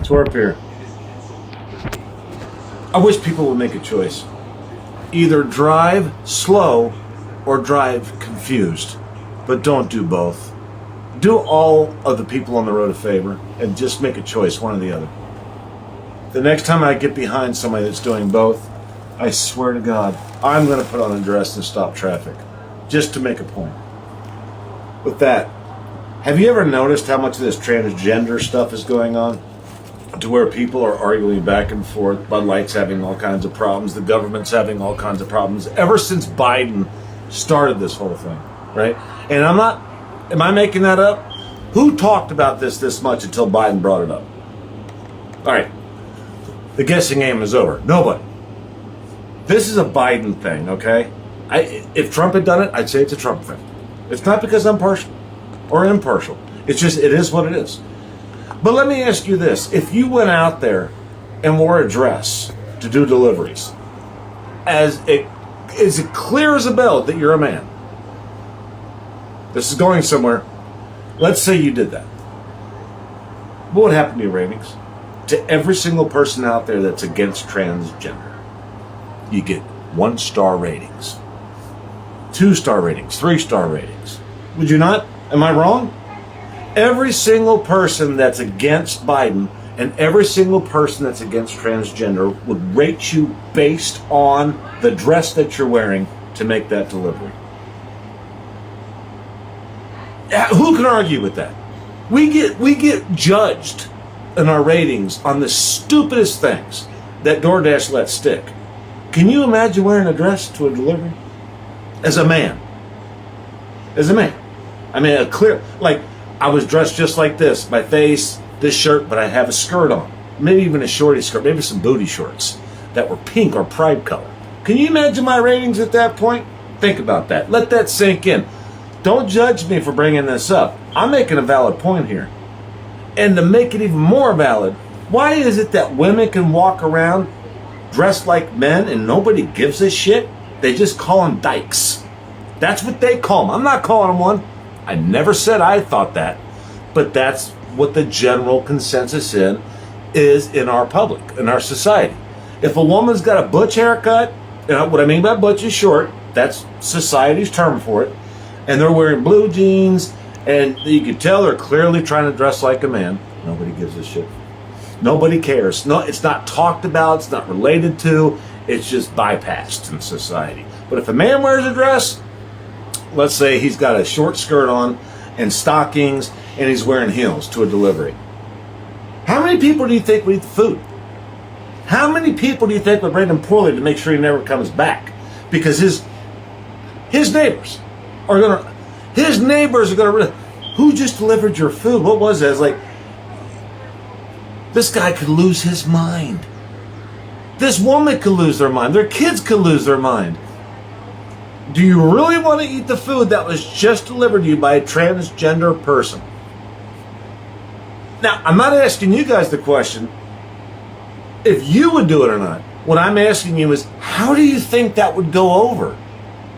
TORP here. I wish people would make a choice. Either drive slow or drive confused, but don't do both. Do all of the people on the road a favor and just make a choice, one or the other. The next time I get behind somebody that's doing both, I swear to God, I'm going to put on a dress and stop traffic, just to make a point. With that, have you ever noticed how much of this transgender stuff is going on? To where people are arguing back and forth, Bud Light's having all kinds of problems, the government's having all kinds of problems, ever since Biden started this whole thing, right? And am I making that up? Who talked about this much until Biden brought it up? All right, the guessing game is over. Nobody. This is a Biden thing, okay? If Trump had done it, I'd say it's a Trump thing. It's not because I'm partial or impartial. It's just, it is what it is. But let me ask you this. If you went out there and wore a dress to do deliveries, is it clear as a bell that you're a man? This is going somewhere. Let's say you did that. What would happen to your ratings? To every single person out there that's against transgender, you get 1-star ratings, 2-star ratings, 3-star ratings. Would you not? Am I wrong? Every single person that's against Biden and every single person that's against transgender would rate you based on the dress that you're wearing to make that delivery. Who can argue with that? We get judged in our ratings on the stupidest things that DoorDash lets stick. Can you imagine wearing a dress to a delivery? As a man. As a man. I mean, I was dressed just like this. My face, this shirt, but I have a skirt on. Maybe even a shorty skirt, maybe some booty shorts that were pink or pride color. Can you imagine my ratings at that point? Think about that. Let that sink in. Don't judge me for bringing this up. I'm making a valid point here. And to make it even more valid, why is it that women can walk around dressed like men and nobody gives a shit? They just call them dykes. That's what they call them. I'm not calling them one. I never said I thought that, but that's what the general consensus is in our public, in our society. If a woman's got a butch haircut, and what I mean by butch is short, that's society's term for it, and they're wearing blue jeans, and you can tell they're clearly trying to dress like a man, nobody gives a shit. Nobody cares. No, it's not talked about, it's not related to, it's just bypassed in society. But if a man wears a dress, let's say he's got a short skirt on and stockings and he's wearing heels to a delivery. How many people do you think would eat the food? How many people do you think would rate him poorly to make sure he never comes back? Because his neighbors are gonna, who just delivered your food? What was that? It's like, this guy could lose his mind. This woman could lose their mind. Their kids could lose their mind. Do you really want to eat the food that was just delivered to you by a transgender person? Now, I'm not asking you guys the question if you would do it or not. What I'm asking you is, how do you think that would go over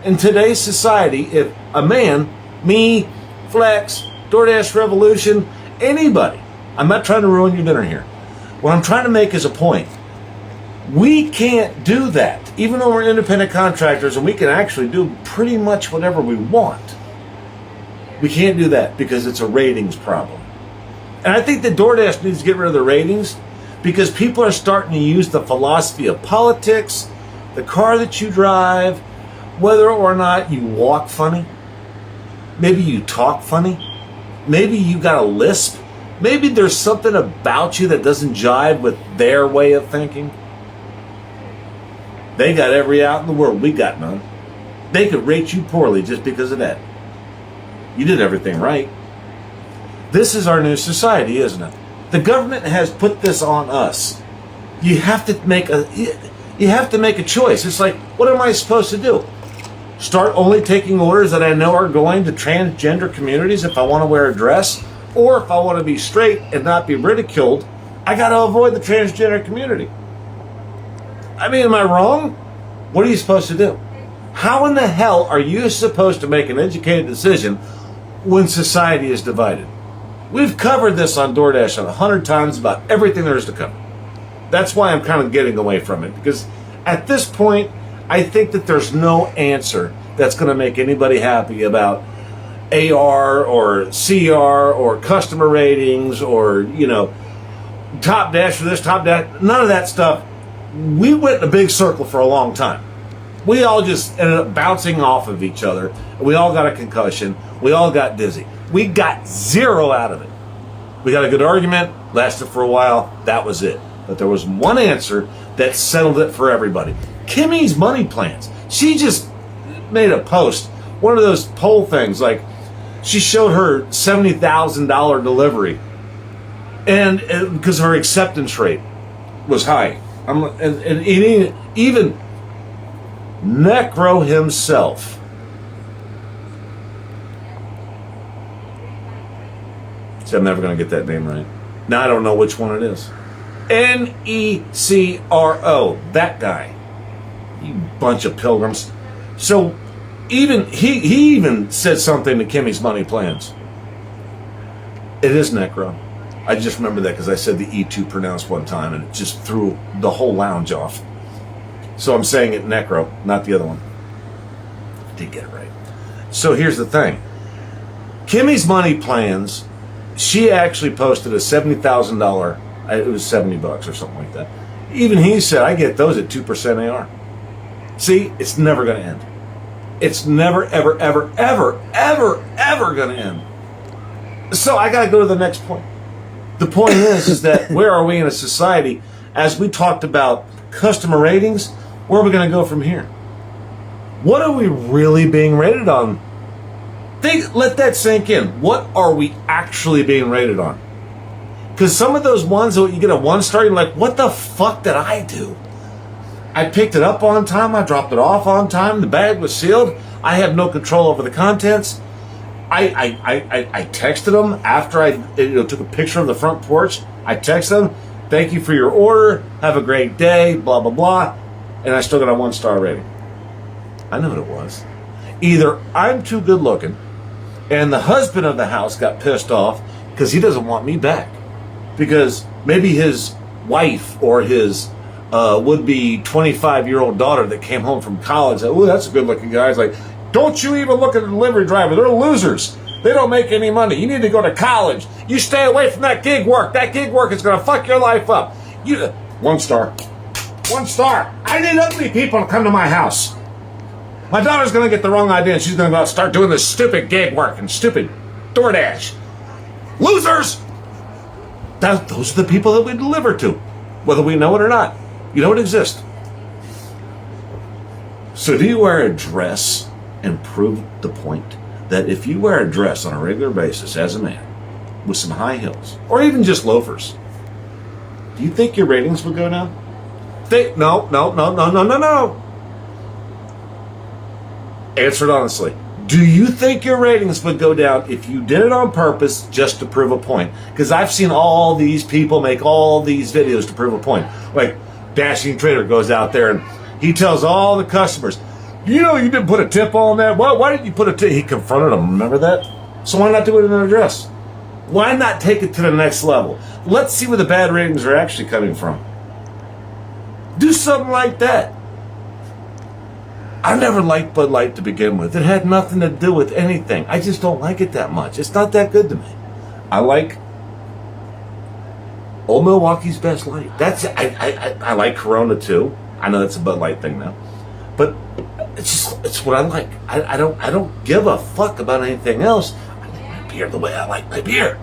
in today's society if a man, me, Flex, DoorDash Revolution, anybody, I'm not trying to ruin your dinner here. What I'm trying to make is a point. We can't do that, even though we're independent contractors and we can actually do pretty much whatever we want. We can't do that because it's a ratings problem. And I think that DoorDash needs to get rid of the ratings because people are starting to use the philosophy of politics, the car that you drive, whether or not you walk funny, maybe you talk funny, maybe you got a lisp, maybe there's something about you that doesn't jive with their way of thinking. They got every out in the world. We got none. They could rate you poorly just because of that. You did everything right. This is our new society, isn't it? The government has put this on us. You have to make a choice. It's like, what am I supposed to do? Start only taking orders that I know are going to transgender communities if I want to wear a dress? Or if I want to be straight and not be ridiculed, I got to avoid the transgender community. I mean, am I wrong? What are you supposed to do? How in the hell are you supposed to make an educated decision when society is divided? We've covered this on DoorDash 100 times about everything there is to cover. That's why I'm kind of getting away from it, because at this point, I think that there's no answer that's going to make anybody happy about AR or CR or customer ratings or, top dash for this, top dash. None of that stuff. We went in a big circle for a long time. We all just ended up bouncing off of each other. We all got a concussion. We all got dizzy. We got zero out of it. We got a good argument, lasted for a while. That was it. But there was one answer that settled it for everybody. Kimmy's money plans. She just made a post, one of those poll things, like she showed her $70,000 delivery, and because her acceptance rate was high. And even Necro himself see, I'm never going to get that name right. Now I don't know which one it is. Necro, that guy. You bunch of pilgrims. So even he even said something to Kimmy's money plans. It is Necro. I just remember that because I said the E2 pronounced one time and it just threw the whole lounge off. So I'm saying it Necro, not the other one. I did get it right. So here's the thing. Kimmy's money plans, she actually posted a $70,000, it was $70 or something like that. Even he said, I get those at 2% AR. See, it's never going to end. It's never, ever, ever, ever, ever, ever going to end. So I got to go to the next point. The point is that where are we in a society? As we talked about customer ratings, where are we going to go from here? What are we really being rated on? Let that sink in. What are we actually being rated on? Because some of those ones, you get a 1-star, you're like, what the fuck did I do? I picked it up on time. I dropped it off on time. The bag was sealed. I have no control over the contents. I texted them after I took a picture of the front porch. I texted them, thank you for your order. Have a great day, blah, blah, blah. And I still got a 1-star rating. I know what it was. Either I'm too good looking and the husband of the house got pissed off because he doesn't want me back. Because maybe his wife or his would-be 25-year-old daughter that came home from college said, oh, that's a good-looking guy. He's like, don't you even look at the delivery driver. They're losers. They don't make any money. You need to go to college. You stay away from that gig work. That gig work is going to fuck your life up. 1 star. 1 star. I need ugly people to come to my house. My daughter's going to get the wrong idea and she's going to go out and start doing this stupid gig work and stupid DoorDash. Losers! Those are the people that we deliver to, whether we know it or not. You know it exists. So do you wear a dress and prove the point that if you wear a dress on a regular basis as a man with some high heels or even just loafers, do you think your ratings would go down? No. Answer it honestly. Do you think your ratings would go down if you did it on purpose just to prove a point? Because I've seen all these people make all these videos to prove a point. Like Dashing Trader goes out there and he tells all the customers, you didn't put a tip on that. Why didn't you put a tip? He confronted them. Remember that? So why not do it in an address? Why not take it to the next level? Let's see where the bad ratings are actually coming from. Do something like that. I never liked Bud Light to begin with. It had nothing to do with anything. I just don't like it that much. It's not that good to me. I like Old Milwaukee's Best Light. That's it. I like Corona too. I know that's a Bud Light thing now, but it's what I like. I don't give a fuck about anything else. I like my beer the way I like my beer.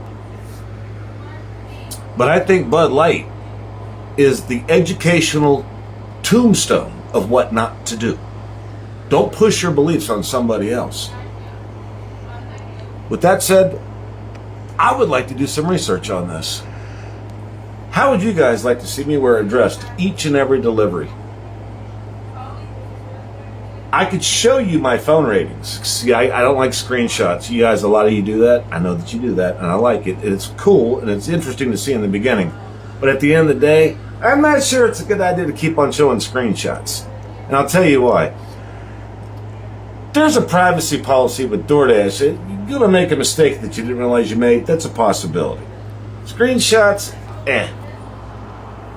But I think Bud Light is the educational tombstone of what not to do. Don't push your beliefs on somebody else. With that said, I would like to do some research on this. How would you guys like to see me wear a dress to each and every delivery? I could show you my phone ratings. See, I don't like screenshots. You guys, a lot of you do that. I know that you do that, and I like it. It's cool, and it's interesting to see in the beginning. But at the end of the day, I'm not sure it's a good idea to keep on showing screenshots. And I'll tell you why. There's a privacy policy with DoorDash. You're going to make a mistake that you didn't realize you made. That's a possibility. Screenshots,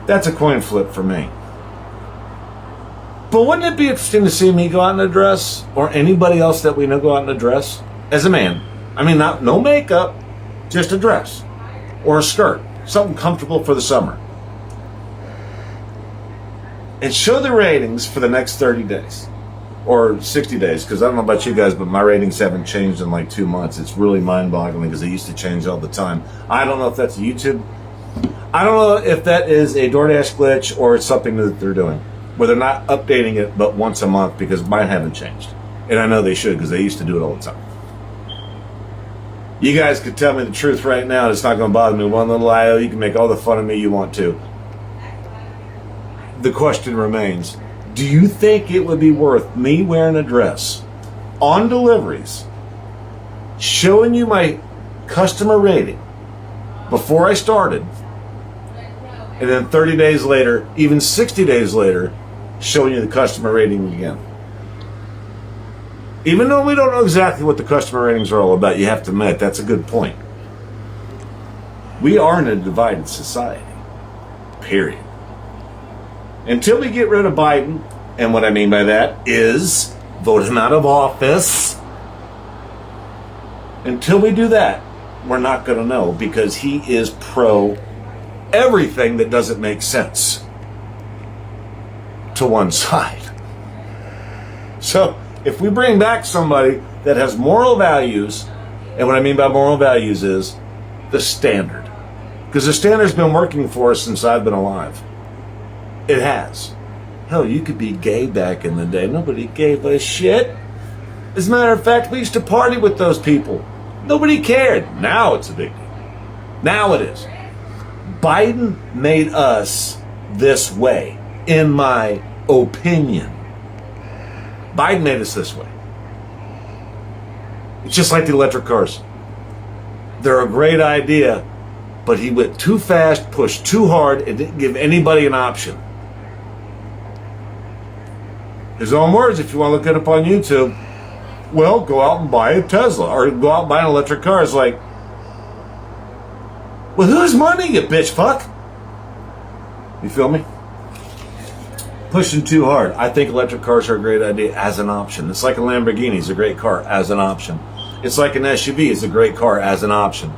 that's a coin flip for me. But wouldn't it be interesting to see me go out in a dress, or anybody else that we know go out in a dress, as a man? I mean, no makeup, just a dress or a skirt, something comfortable for the summer. And show the ratings for the next 30 days or 60 days, because I don't know about you guys, but my ratings haven't changed in like 2 months. It's really mind-boggling because they used to change all the time. I don't know if that's a YouTube. I don't know if that is a DoorDash glitch or it's something that they're doing, where they're not updating it but once a month, because mine haven't changed. And I know they should, because they used to do it all the time. You guys could tell me the truth right now. It's not going to bother me one little iota. You can make all the fun of me you want to. The question remains, do you think it would be worth me wearing a dress on deliveries, showing you my customer rating before I started, and then 30 days later, even 60 days later, showing you the customer rating again? Even though we don't know exactly what the customer ratings are all about, you have to admit, that's a good point. We are in a divided society. Period. Until we get rid of Biden, and what I mean by that is vote him out of office. Until we do that, we're not going to know, because he is pro everything that doesn't make sense to one side. So, if we bring back somebody that has moral values, and what I mean by moral values is the standard. Because the standard's been working for us since I've been alive. It has. Hell, you could be gay back in the day. Nobody gave a shit. As a matter of fact, we used to party with those people. Nobody cared. Now it's a big deal. Now it is. Biden made us this way, in my opinion. Biden made us this way. It's just like the electric cars. They're a great idea, but he went too fast, pushed too hard, and didn't give anybody an option. His own words, if you want to look it up on YouTube, well, go out and buy a Tesla, or go out and buy an electric car. It's like, well, whose money, you bitch fuck? You feel me? Pushing too hard. I think electric cars are a great idea as an option. It's like a Lamborghini is a great car as an option. It's like an SUV is a great car as an option.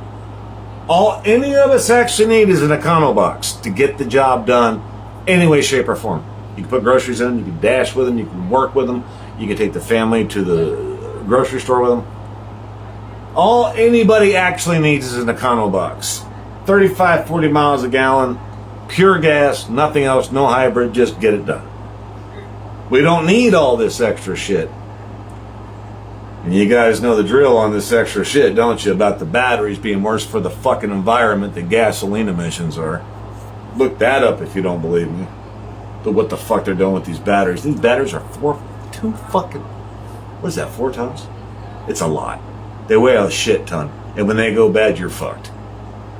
All any of us actually need is an econo box to get the job done any way, shape, or form. You can put groceries in, you can dash with them, you can work with them, you can take the family to the grocery store with them. All anybody actually needs is an econo box. 35, 40 miles a gallon, pure gas, nothing else, no hybrid, just get it done. We don't need all this extra shit. And you guys know the drill on this extra shit, don't you? About the batteries being worse for the fucking environment than gasoline emissions are. Look that up if you don't believe me. But what the fuck they're doing with these batteries. These batteries are 4 tons? It's a lot. They weigh a shit ton. And when they go bad, you're fucked.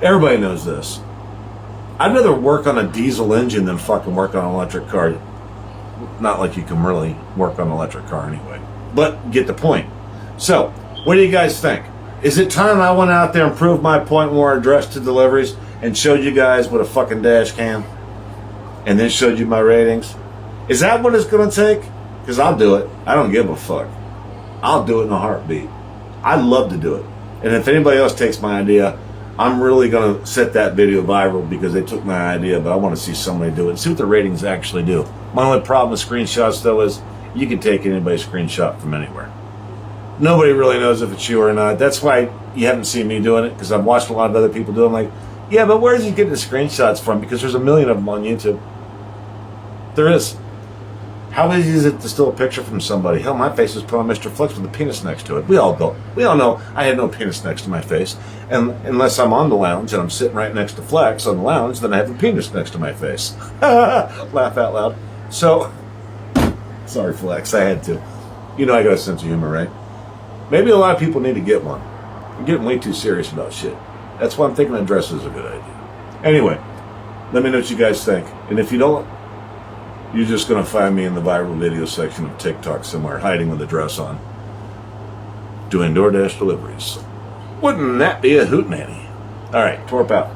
Everybody knows this. I'd rather work on a diesel engine than fucking work on an electric car. Not like you can really work on an electric car anyway. But get the point. So, what do you guys think? Is it time I went out there and proved my point more addressed to deliveries and showed you guys what a fucking dash can? And then showed you my ratings? Is that what it's going to take? Because I'll do it. I don't give a fuck. I'll do it in a heartbeat. I'd love to do it. And if anybody else takes my idea, I'm really going to set that video viral because they took my idea, but I want to see somebody do it and see what the ratings actually do. My only problem with screenshots, though, is you can take anybody's screenshot from anywhere. Nobody really knows if it's you or not. That's why you haven't seen me doing it, because I've watched a lot of other people do it. I'm like, yeah, but where's he getting the screenshots from? Because there's a million of them on YouTube. There is. How easy is it to steal a picture from somebody? Hell, my face was put on Mr. Flex with a penis next to it. We all know I had no penis next to my face. And unless I'm on the lounge and I'm sitting right next to Flex on the lounge, then I have a penis next to my face. Laugh out loud. So, sorry Flex, I had to. You know I got a sense of humor, right? Maybe a lot of people need to get one. You're getting way too serious about shit. That's why I'm thinking a dress is a good idea. Anyway, let me know what you guys think. And if you don't, you're just going to find me in the viral video section of TikTok somewhere, hiding with a dress on. doing DoorDash deliveries. Wouldn't that be a hootenanny? All right, TORP out.